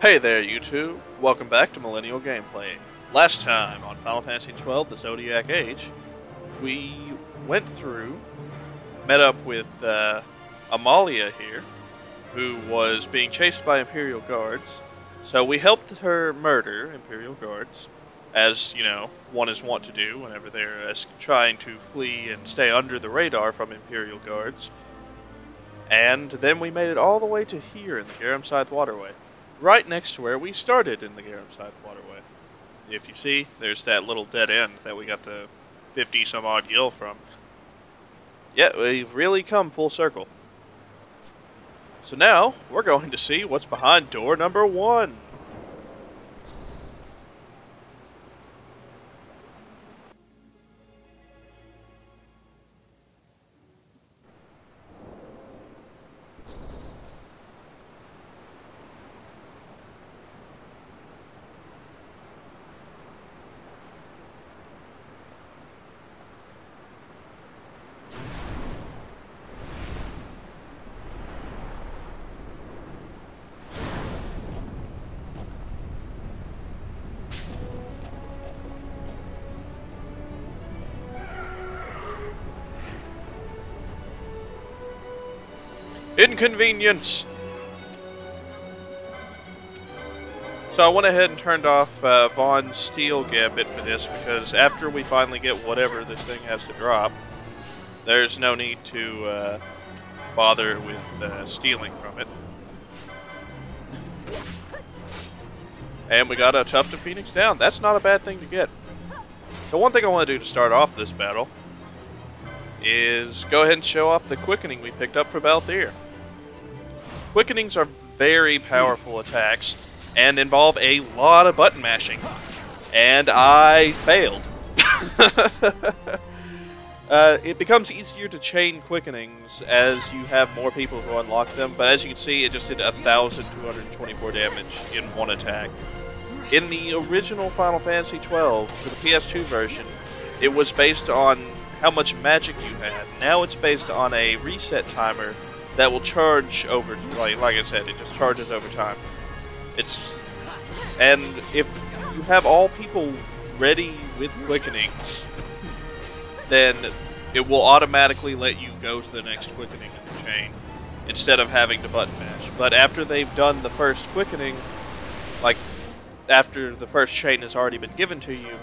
Hey there, YouTube. Welcome back to Millennial Gameplay. Last time on Final Fantasy XII, the Zodiac Age, we went through, met up with Amalia here, who was being chased by Imperial guards. So we helped her murder Imperial guards, as, you know, one is wont to do whenever they're trying to flee and stay under the radar from Imperial guards. And then we made it all the way to here in the Garam Scythe Waterway. Right next to where we started in the Garam Scythe Waterway. If you see, there's that little dead end that we got the 50-some-odd gil from. Yeah, we've really come full circle. So now, we're going to see what's behind door number 1. Inconvenience! So I went ahead and turned off Vaughn's Steel Gambit for this because after we finally get whatever this thing has to drop, there's no need to bother with stealing from it. And we got a Tuft of Phoenix down. That's not a bad thing to get. So one thing I want to do to start off this battle is go ahead and show off the quickening we picked up for Balthier. Quickenings are very powerful attacks and involve a lot of button mashing. And I failed. It becomes easier to chain quickenings as you have more people who unlock them, but as you can see, it just did 1,224 damage in one attack. In the original Final Fantasy XII, for the PS2 version, it was based on how much magic you had. Now it's based on a reset timer that will charge over, like I said, it just charges over time. And if you have all people ready with quickenings, then it will automatically let you go to the next quickening in the chain, instead of having to button mash. But after they've done the first quickening, like after the first chain has already been given to you,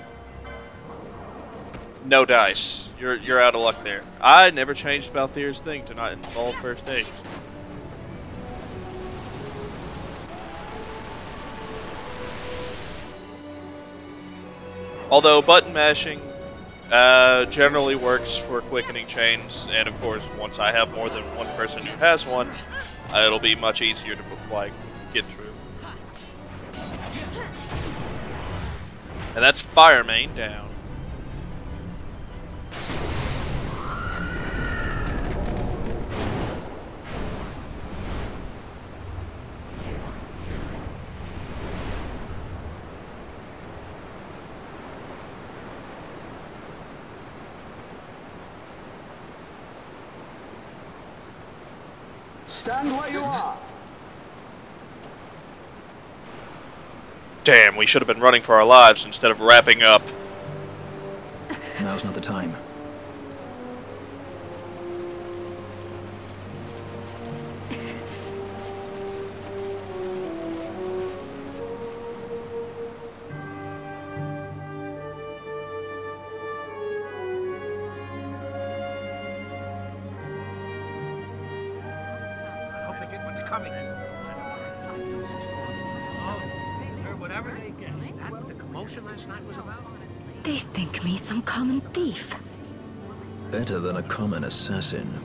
no dice. You're out of luck there. I never changed Balthier's thing to not involve first aid. Although button mashing generally works for quickening chains, and of course, once I have more than one person who has one, it'll be much easier to get through. And that's Fire Main down. Stand where you are. Damn, we should have been running for our lives instead of wrapping up. Now's not the time. Coming. Whatever they get. Is that what the commotion last night was about? They think me some common thief. Better than a common assassin.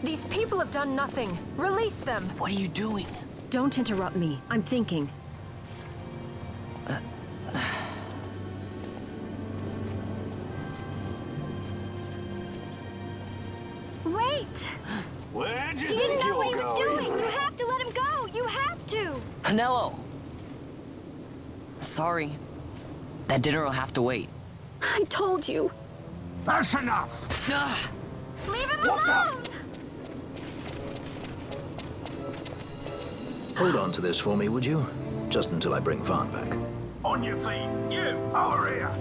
These people have done nothing. Release them. What are you doing? Don't interrupt me. I'm thinking. Wait! Where'd you He think didn't know you what he were was going? doing. You have to let him go. You have to. Pinello! Sorry. That dinner will have to wait. I told you. That's enough. Leave him alone. Hold on to this for me, would you? Just until I bring Vaughn back. On your feet, you, over here.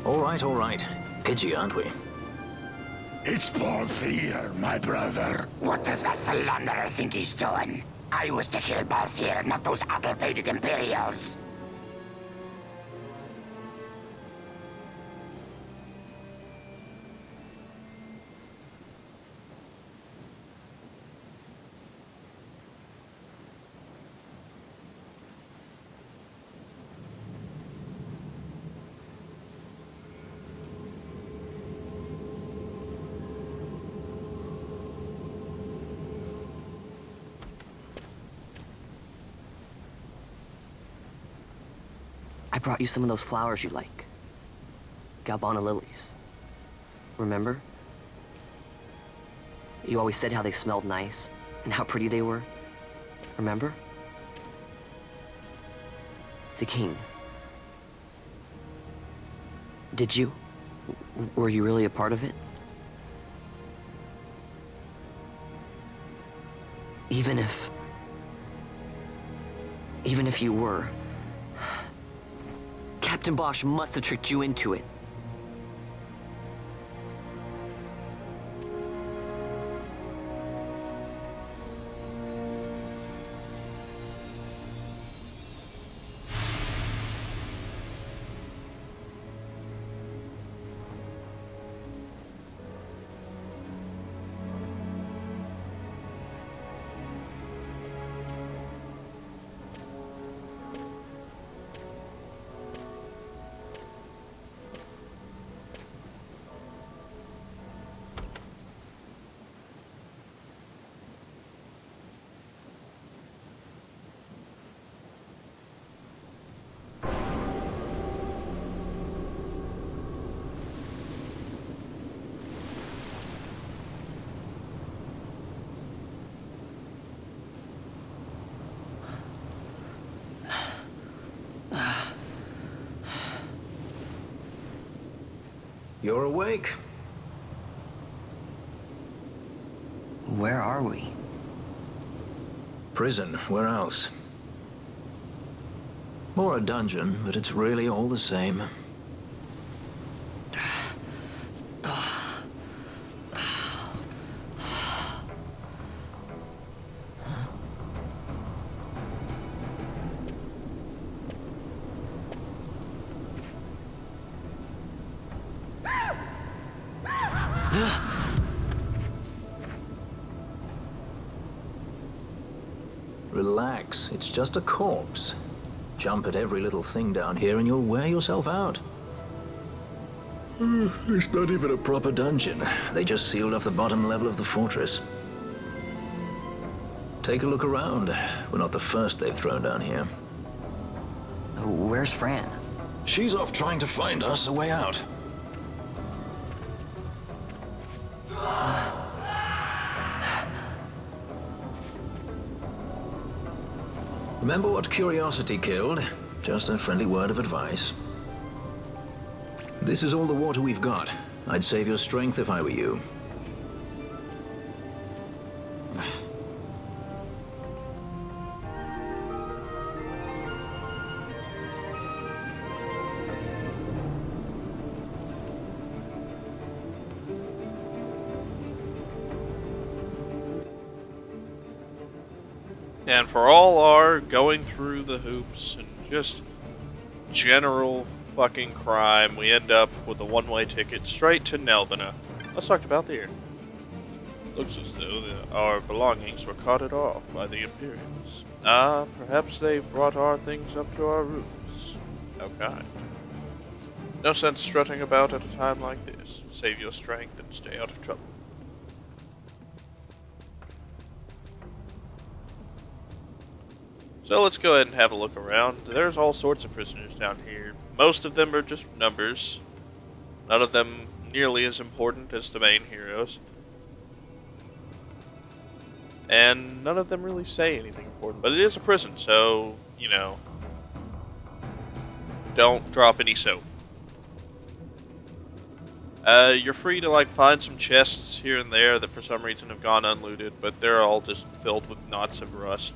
All right, all right. Edgy, aren't we? It's Paul Fear, my brother. What does that philanderer think he's doing? I was to kill Balthier, not those addle-pated Imperials. I brought you some of those flowers you like. Galbana lilies. Remember? You always said how they smelled nice, and how pretty they were. Remember? The king. Did you? Were you really a part of it? Even if you were, Captain Bosch must have tricked you into it. You're awake? Where are we? Prison, where else? More a dungeon, but it's really all the same. Relax, it's just a corpse. Jump at every little thing down here and you'll wear yourself out. It's not even a proper dungeon. They just sealed off the bottom level of the fortress. Take a look around. We're not the first they've thrown down here. Where's Fran? She's off trying to find us a way out. Remember what curiosity killed? Just a friendly word of advice. This is all the water we've got. I'd save your strength if I were you. And for all our going through the hoops and just general fucking crime, we end up with a one-way ticket straight to Nelvana. Let's talk about the air. Looks as though our belongings were carted off by the Imperials. Perhaps they brought our things up to our roofs. How kind. No sense strutting about at a time like this. Save your strength and stay out of trouble. So let's go ahead and have a look around. There's all sorts of prisoners down here. Most of them are just numbers. None of them nearly as important as the main heroes. And none of them really say anything important. But it is a prison, so, you know, don't drop any soap. You're free to, like, find some chests here and there that for some reason have gone unlooted, but they're all just filled with knots of rust.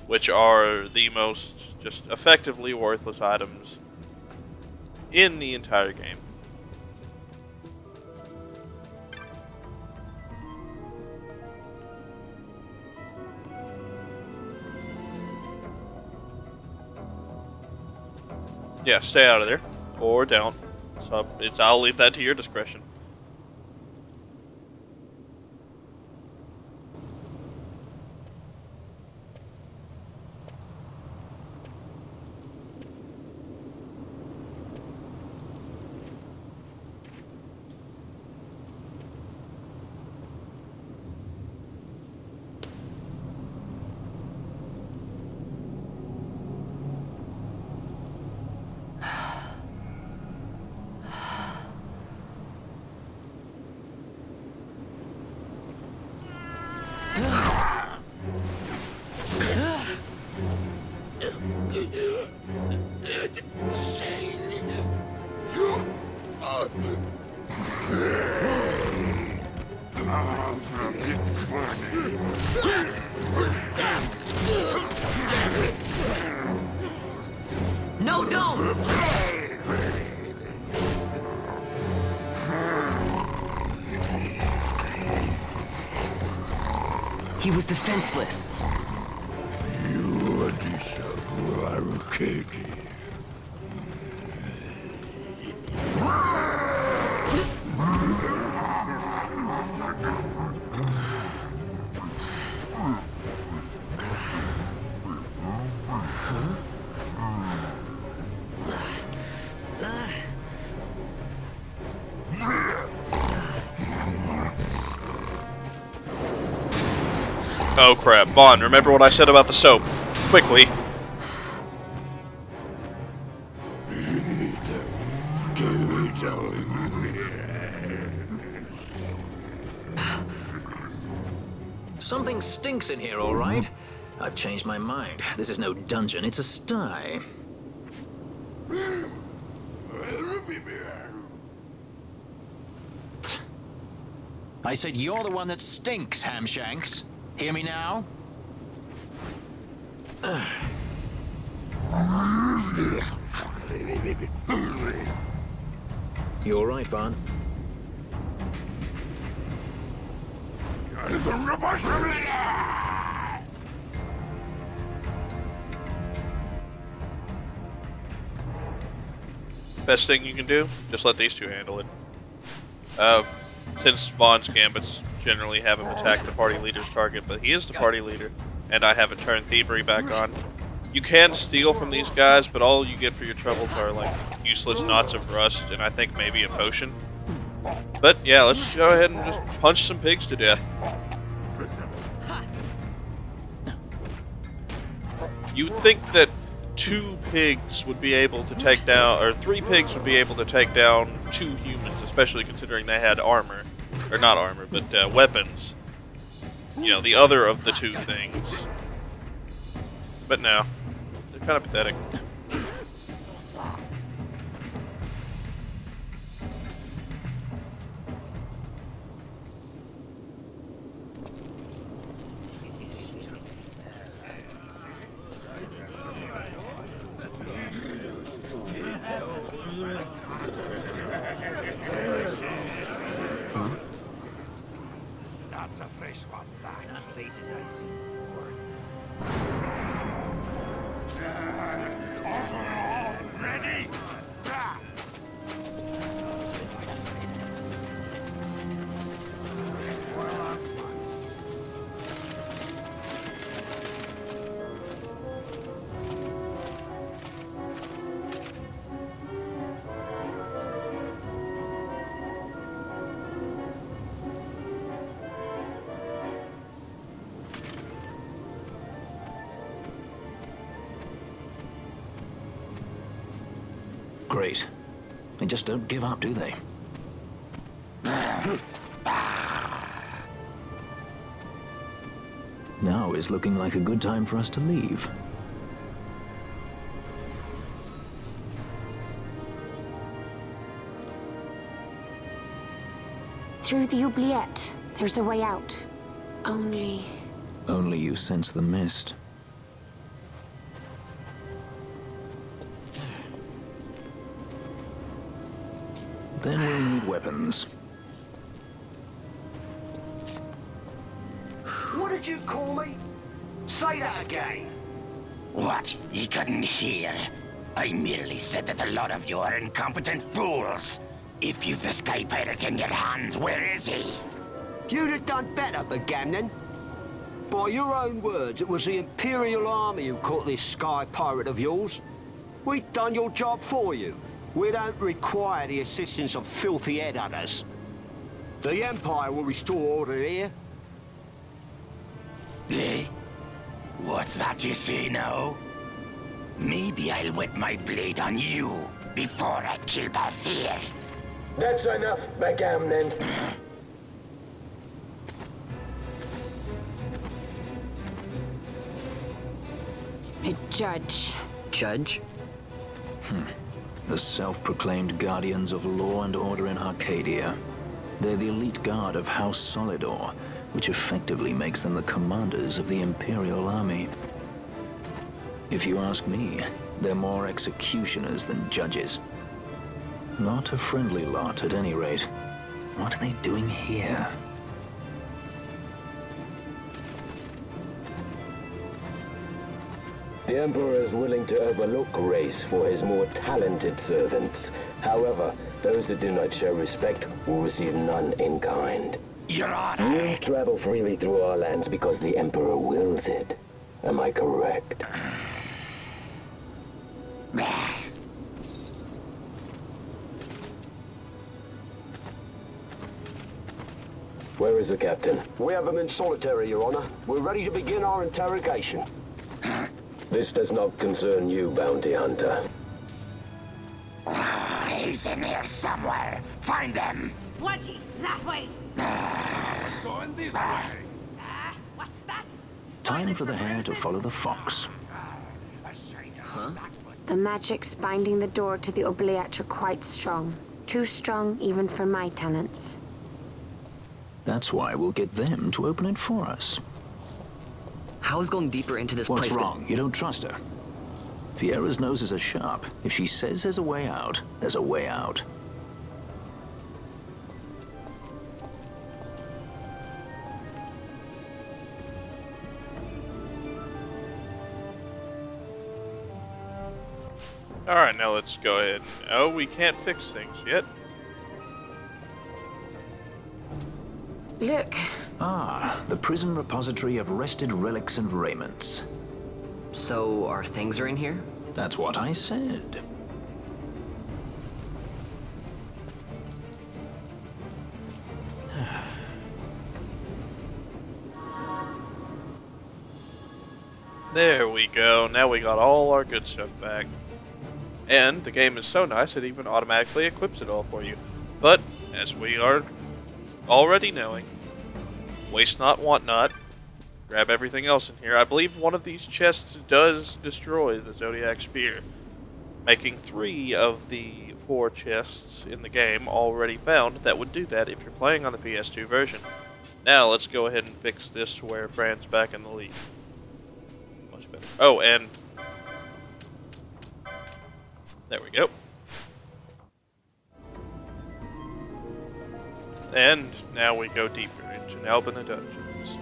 which are the most just effectively worthless items in the entire game. Yeah, stay out of there. Or don't. So I'll leave that to your discretion. No, don't! He was defenseless. You are kidding. Oh crap, Vaughn, remember what I said about the soap. Quickly. Something stinks in here, all right? I've changed my mind. This is no dungeon, it's a sty. I said you're the one that stinks, Hamshanks. Hear me now? You all right, Vaughn? Best thing you can do, just let these two handle it. Since Vaughn's gambits generally have him attack the party leader's target, but he is the party leader, and I haven't turned thievery back on. You can steal from these guys, but all you get for your troubles are like useless knots of rust and I think maybe a potion. But yeah, let's go ahead and just punch some pigs to death. You'd think that 2 pigs would be able to take down, or 3 pigs would be able to take down 2 humans, especially considering they had armor. Or not armor, but weapons. You know, the other of the 2 things. But no, they're kind of pathetic. That's a fresh one, that. Not faces I'd seen before. Ready? Great. They just don't give up, do they? Now is looking like a good time for us to leave. Through the oubliette, there's a way out. Only... Only you sense the mist. Then we'll need weapons. What did you call me? Say that again. What? You couldn't hear? I merely said that a lot of you are incompetent fools. If you've the Sky Pirate in your hands, where is he? You'd have done better, Bagamnon. By your own words, it was the Imperial Army who caught this Sky Pirate of yours. We've done your job for you. We don't require the assistance of filthy headhunters. The Empire will restore order here. Eh? What's that you say now? Maybe I'll wet my blade on you before I kill Balthier. That's enough, Bagamnon. A judge. Judge? The self-proclaimed guardians of law and order in Arcadia. They're the elite guard of House Solidor, which effectively makes them the commanders of the Imperial Army. If you ask me, they're more executioners than judges. Not a friendly lot, at any rate. What are they doing here? The Emperor is willing to overlook race for his more talented servants. However, those that do not show respect will receive none in kind. Your Honor. You travel freely through our lands because the Emperor wills it. Am I correct? Where is the captain? We have him in solitary, Your Honor. We're ready to begin our interrogation. This does not concern you, bounty hunter. He's in here somewhere. Find him. Bludgy, that way. It's going this way. What's that? Time for the hare to follow the fox. Huh? The magics binding the door to the oubliette are quite strong. Too strong even for my talents. That's why we'll get them to open it for us. How is going deeper into this What's place? wrong? You don't trust her? Fiera's noses are sharp. If she says there's a way out, there's a way out. Alright, now let's go ahead. Oh, we can't fix things yet. Look. Ah, the prison repository of wrested relics and raiments. So, our things are in here? That's what I said. There we go. Now we got all our good stuff back. And the game is so nice it even automatically equips it all for you. But, as we are already knowing, waste not, want not. Grab everything else in here. I believe one of these chests does destroy the Zodiac Spear, making 3 of the 4 chests in the game already found that would do that if you're playing on the PS2 version. Now let's go ahead and fix this to where Fran's back in the lead. Much better. Oh, and there we go. And now we go deeper into Nalbina Dungeons.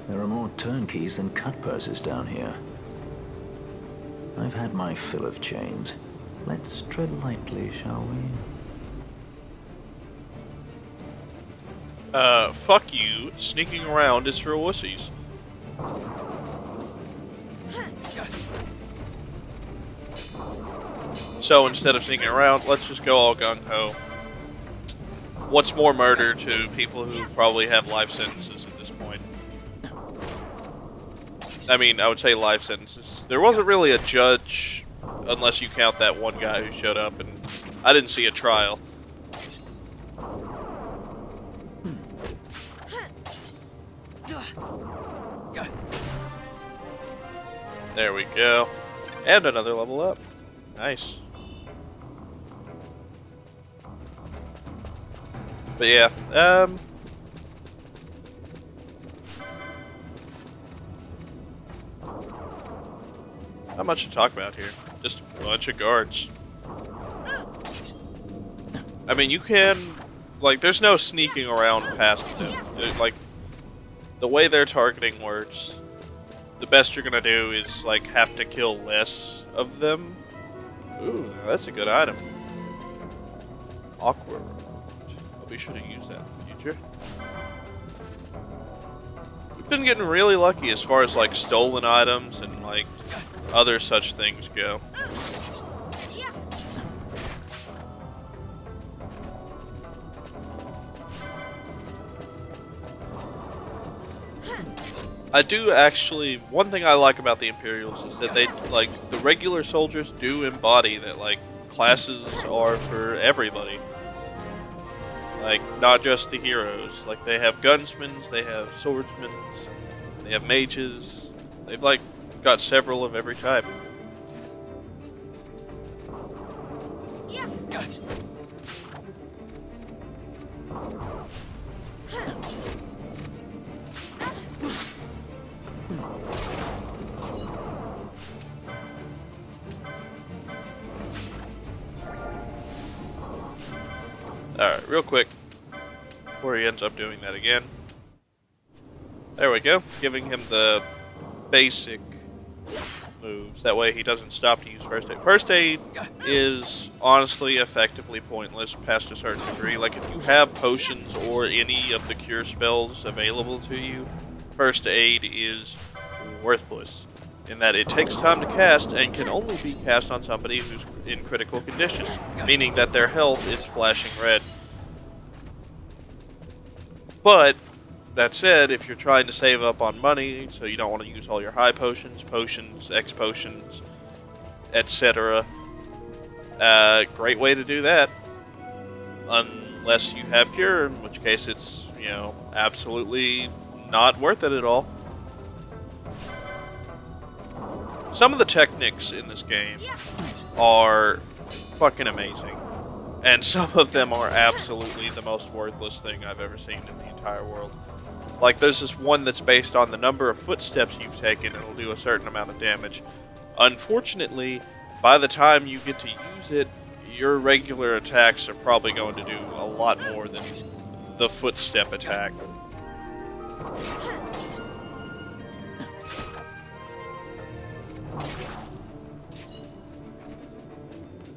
There are more turnkeys than cut purses down here. I've had my fill of chains. Let's tread lightly, shall we? Fuck you. Sneaking around is for wussies. So instead of sneaking around, let's just go all gung-ho. What's more murder to people who probably have life sentences at this point? I mean, I would say life sentences. There wasn't really a judge, unless you count that one guy who showed up, and I didn't see a trial. There we go. And another level up. Nice. But yeah, not much to talk about here. Just a bunch of guards. I mean, you can, like, there's no sneaking around past them. Like, the way their targeting works, the best you're gonna do is, like, have to kill less of them. Ooh, that's a good item. Awkward. I'll be sure to use that in the future. We've been getting really lucky as far as, like, stolen items and, like, other such things go. I do actually, one thing I like about the Imperials is that they, like, the regular soldiers do embody that, like, classes are for everybody. Like, not just the heroes. Like, they have gunsmen, they have swordsmen, they have mages. They've, like, got several of every type. Alright, real quick, before he ends up doing that again. There we go, giving him the basic moves. That way he doesn't stop to use first aid. First aid is honestly effectively pointless past a certain degree. Like, if you have potions or any of the cure spells available to you, first aid is worthless. In that it takes time to cast and can only be cast on somebody who's in critical condition, meaning that their health is flashing red. But that said, if you're trying to save up on money, so you don't want to use all your high potions, X potions, etc., great way to do that. Unless you have cure, in which case it's, you know, absolutely not worth it at all. Some of the techniques in this game are fucking amazing. And some of them are absolutely the most worthless thing I've ever seen in the entire world. Like, there's this one that's based on the number of footsteps you've taken, and it'll do a certain amount of damage. Unfortunately, by the time you get to use it, your regular attacks are probably going to do a lot more than the footstep attack.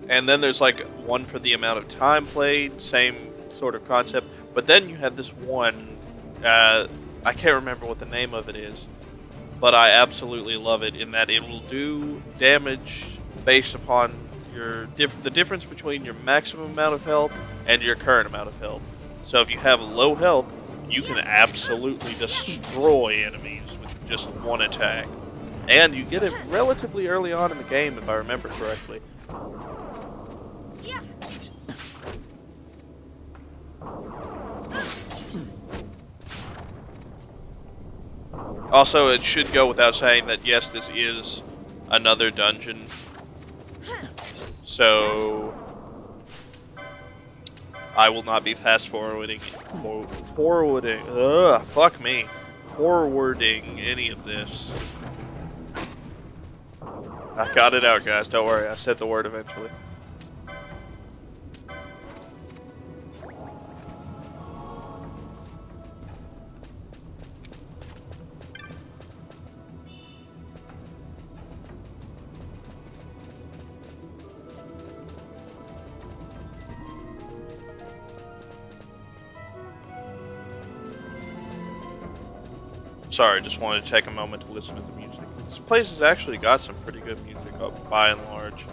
And then there's like one for the amount of time played, same sort of concept. But then you have this one, I can't remember what the name of it is, but I absolutely love it in that it will do damage based upon the difference between your maximum amount of health and your current amount of health. So if you have low health, you can absolutely destroy enemies with just one attack. And you get it relatively early on in the game, if I remember correctly. Also, it should go without saying that, yes, this is another dungeon. So, I will not be forwarding any of this. I got it out, guys. Don't worry. I said the word eventually. Sorry, just wanted to take a moment to listen to the music. This place has actually got some pretty good music up by and large.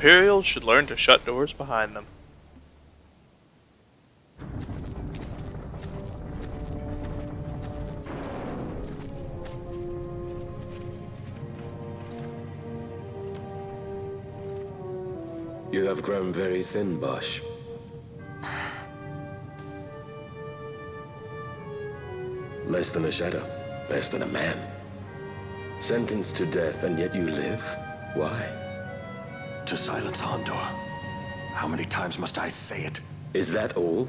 Imperials should learn to shut doors behind them. You have grown very thin, Bosch. Less than a shadow, less than a man. Sentenced to death, and yet you live? Why? To silence Hondor. How many times must I say it? Is that all?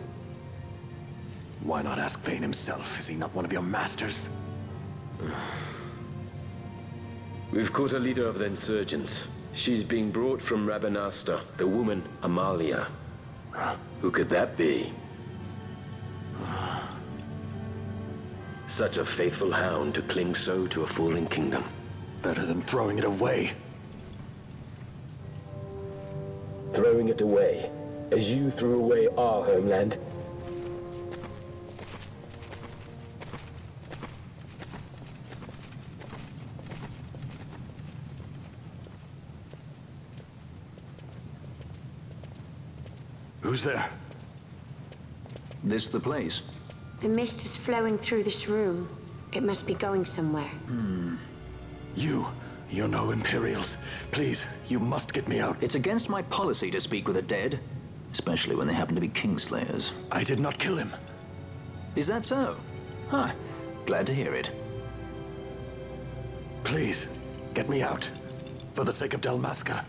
Why not ask Vane himself? Is he not one of your masters? We've caught a leader of the insurgents. She's being brought from Rabanasta, the woman Amalia. Who could that be? Such a faithful hound to cling so to a falling kingdom. Better than throwing it away. Throwing it away, as you threw away our homeland? Who's there? This the place? The mist is flowing through this room. It must be going somewhere. You're no Imperials. Please, you must get me out. It's against my policy to speak with the dead, especially when they happen to be Kingslayers. I did not kill him. Is that so? Huh. Glad to hear it. Please, get me out. For the sake of Dalmasca.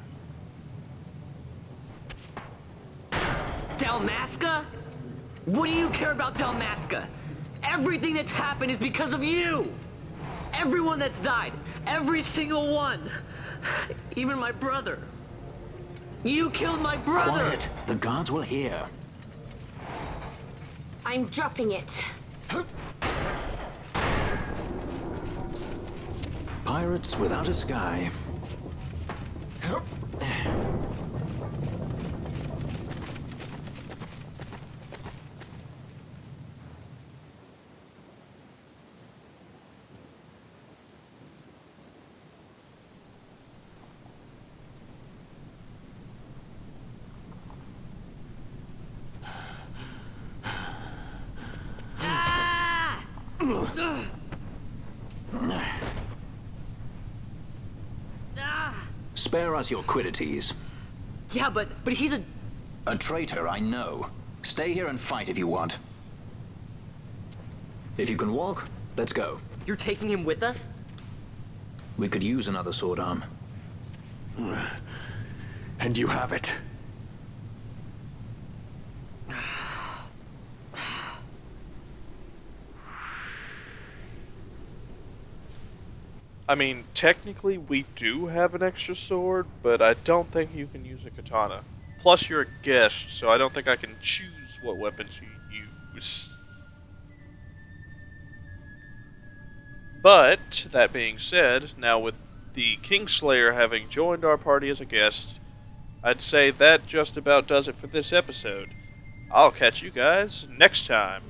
Dalmasca? What do you care about Dalmasca? Everything that's happened is because of you! Everyone that's died, every single one. Even my brother. You killed my brother! Quiet! The guards will hear. I'm dropping it. Pirates without a sky. Spare us your quiddities. Yeah, but he's a... A traitor, I know. Stay here and fight if you want. If you can walk, let's go. You're taking him with us? We could use another sword arm. And you have it. I mean, technically we do have an extra sword, but I don't think you can use a katana. Plus you're a guest, so I don't think I can choose what weapons you use. But, that being said, now with the Kingslayer having joined our party as a guest, I'd say that just about does it for this episode. I'll catch you guys next time.